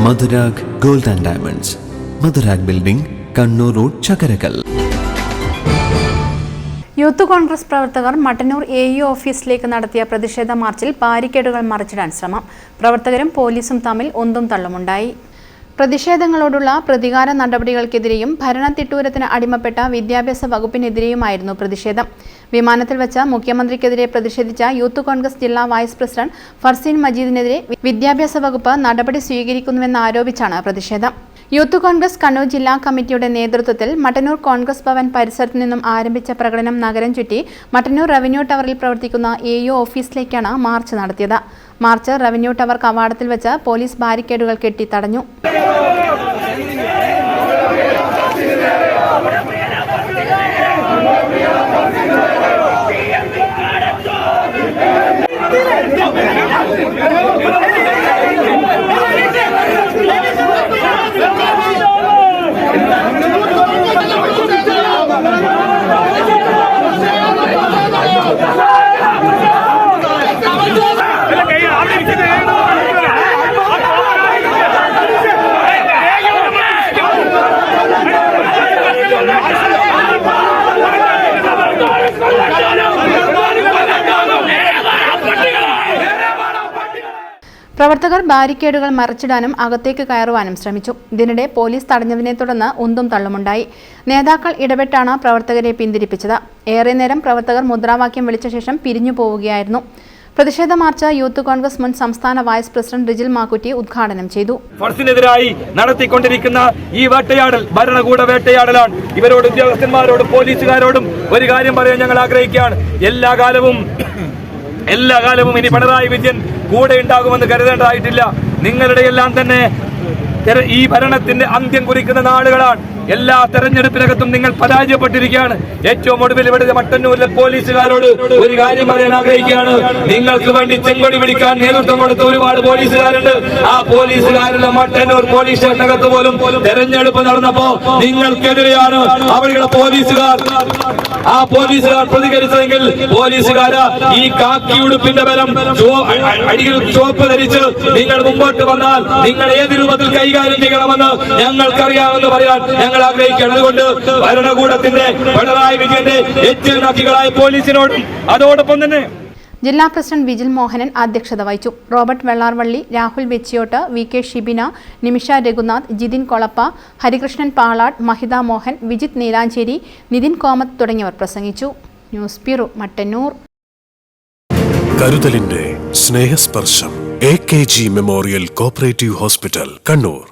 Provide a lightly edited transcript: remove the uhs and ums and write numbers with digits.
Madhurag gold and diamonds, Madhurag building, Kannur road, Chakkarakal. Youth Congress പ്രവർത്തകർ Mattannur AU ഓഫീസിലേക്ക് നടത്തിയ പ്രതിഷേധ മാർച്ചിൽ ബാരിക്കേഡുകൾ മറിച്ചിടാൻ ശ്രമം. പ്രവർത്തകരും പോലീസും തമ്മിൽ ഒന്നും തള്ളുമുണ്ടായി. പ്രതിഷേധങ്ങളോടുള്ള പ്രതികാര നടപടികൾക്കെതിരെയും ഭരണത്തിട്ടൂരത്തിന് അടിമപ്പെട്ട വിദ്യാഭ്യാസ വകുപ്പിനെതിരെയുമായിരുന്നു പ്രതിഷേധം. വിമാനത്തിൽ വെച്ച് മുഖ്യമന്ത്രിക്കെതിരെ പ്രതിഷേധിച്ച യൂത്ത് കോൺഗ്രസ് ജില്ലാ വൈസ് പ്രസിഡന്റ് ഫർസീൻ മജീദിനെതിരെ വിദ്യാഭ്യാസ വകുപ്പ് നടപടി സ്വീകരിക്കുന്നുവെന്നാരോപിച്ചാണ് പ്രതിഷേധം. യൂത്ത് കോൺഗ്രസ് കണ്ണൂർ ജില്ലാ കമ്മിറ്റിയുടെ നേതൃത്വത്തിൽ മട്ടന്നൂർ കോൺഗ്രസ് ഭവൻ പരിസരത്തു നിന്നും ആരംഭിച്ച പ്രകടനം നഗരം ചുറ്റി മട്ടന്നൂർ റവന്യൂ ടവറിൽ പ്രവർത്തിക്കുന്ന AU ഓഫീസിലേക്കാണ് മാർച്ച് നടത്തിയത്. മാർച്ച് റവന്യൂ ടവർ കവാടത്തിൽ വെച്ച് പോലീസ് ബാരിക്കേഡുകൾ കെട്ടി തടഞ്ഞു. പ്രവർത്തകർ ബാരിക്കേഡുകൾ മറിച്ചിടാനും അകത്തേക്ക് കയറുവാനും ശ്രമിച്ചു. ഇതിനിടെ പോലീസ് തടഞ്ഞതിനെ തുടർന്ന് ഉന്തും തള്ളുമുണ്ടായി. നേതാക്കൾ ഇടപെട്ടാണ് പ്രവർത്തകരെ പിന്തിരിപ്പിച്ചത്. ഏറെ നേരം പ്രവർത്തകർ മുദ്രാവാക്യം വിളിച്ച ശേഷം പിരിഞ്ഞു പോവുകയായിരുന്നു. പ്രതിഷേധ മാർച്ച് യൂത്ത് കോൺഗ്രസ് മുൻ സംസ്ഥാന വൈസ് പ്രസിഡന്റ് റിജിൽ മാക്കുറ്റി ഉദ്ഘാടനം ചെയ്തു. ഫർസിനെതിരായി നടത്തിക്കൊണ്ടിരിക്കുന്ന ഈ വേട്ടയാടൽ ഭരണകൂട വേട്ടയാടലാണ്. ഇവരോട് ഉദ്യോഗസ്ഥന്മാരോടും പോലീസുകാരോടും ഒരു കാര്യം പറയാൻ ഞങ്ങൾ ആഗ്രഹിക്കുകയാണ്. എല്ലാ കാലവും ഇനി പിണറായി വിജയൻ കൂടെ ഉണ്ടാകുമെന്ന് കരുതേണ്ടതായിട്ടില്ല. നിങ്ങളുടെ എല്ലാം തന്നെ ഈ ഭരണത്തിന്റെ അന്ത്യം കുറിക്കുന്ന നാളുകളാണ്. എല്ലാ തെരഞ്ഞെടുപ്പിനകത്തും നിങ്ങൾ പരാജയപ്പെട്ടിരിക്കുകയാണ്. ഏറ്റവും ഒടുവിൽ ഇവിടെ മട്ടന്നൂരിലെ പോലീസുകാരോട് ഒരു കാര്യം പറയാൻ ആഗ്രഹിക്കുകയാണ്. നിങ്ങൾക്ക് വേണ്ടി ചെങ്കൊടി പിടിക്കാൻ നേതൃത്വം കൊടുത്ത ഒരുപാട് പോലീസുകാരുണ്ട്. ആ പോലീസുകാരുടെ മട്ടന്നൂർ പോലീസ് സ്റ്റേഷനകത്ത് പോലും തെരഞ്ഞെടുപ്പ് നടന്നപ്പോ നിങ്ങൾക്കെതിരെയാണ് അവരുടെ പോലീസുകാർ പ്രതികരിച്ചതെങ്കിൽ പോലീസുകാര് ഈ കാക്കി ഉടുപ്പിന്റെ ബലം അടിയിൽ ചുവപ്പ് ധരിച്ച് നിങ്ങൾ മുമ്പോട്ട് വന്നാൽ നിങ്ങൾ ഏത് രൂപത്തിൽ കൈകാര്യം ചെയ്യണമെന്ന് ഞങ്ങൾക്കറിയാമെന്ന് പറയാൻ ഞങ്ങൾ ആഗ്രഹിക്കുകയാണ്. അതുകൊണ്ട് ഭരണകൂടത്തിന്റെ പിണറായി വിജയന്റെ എച്ചിൽ നക്കികളായ പോലീസിനോടും അതോടൊപ്പം തന്നെ ജില്ലാ പ്രസിഡന്റ് വിജിൽ മോഹനൻ അധ്യക്ഷത വഹിച്ചു. റോബർട്ട് വെള്ളാർവള്ളി, രാഹുൽ വെച്ചിയോട്ട്, VK ഷിബിന, നിമിഷ രഘുനാഥ്, ജിതിൻ കൊളപ്പ, ഹരികൃഷ്ണൻ പാളാട്, മഹിത മോഹൻ, വിജിത് നീലാഞ്ചേരി, നിതിൻ കോമത്ത് തുടങ്ങിയവർ പ്രസംഗിച്ചു. News bureau, Mattannur. കരുതലിന്റെ സ്നേഹസ്പർശം AKG memorial cooperative hospital, Kannur.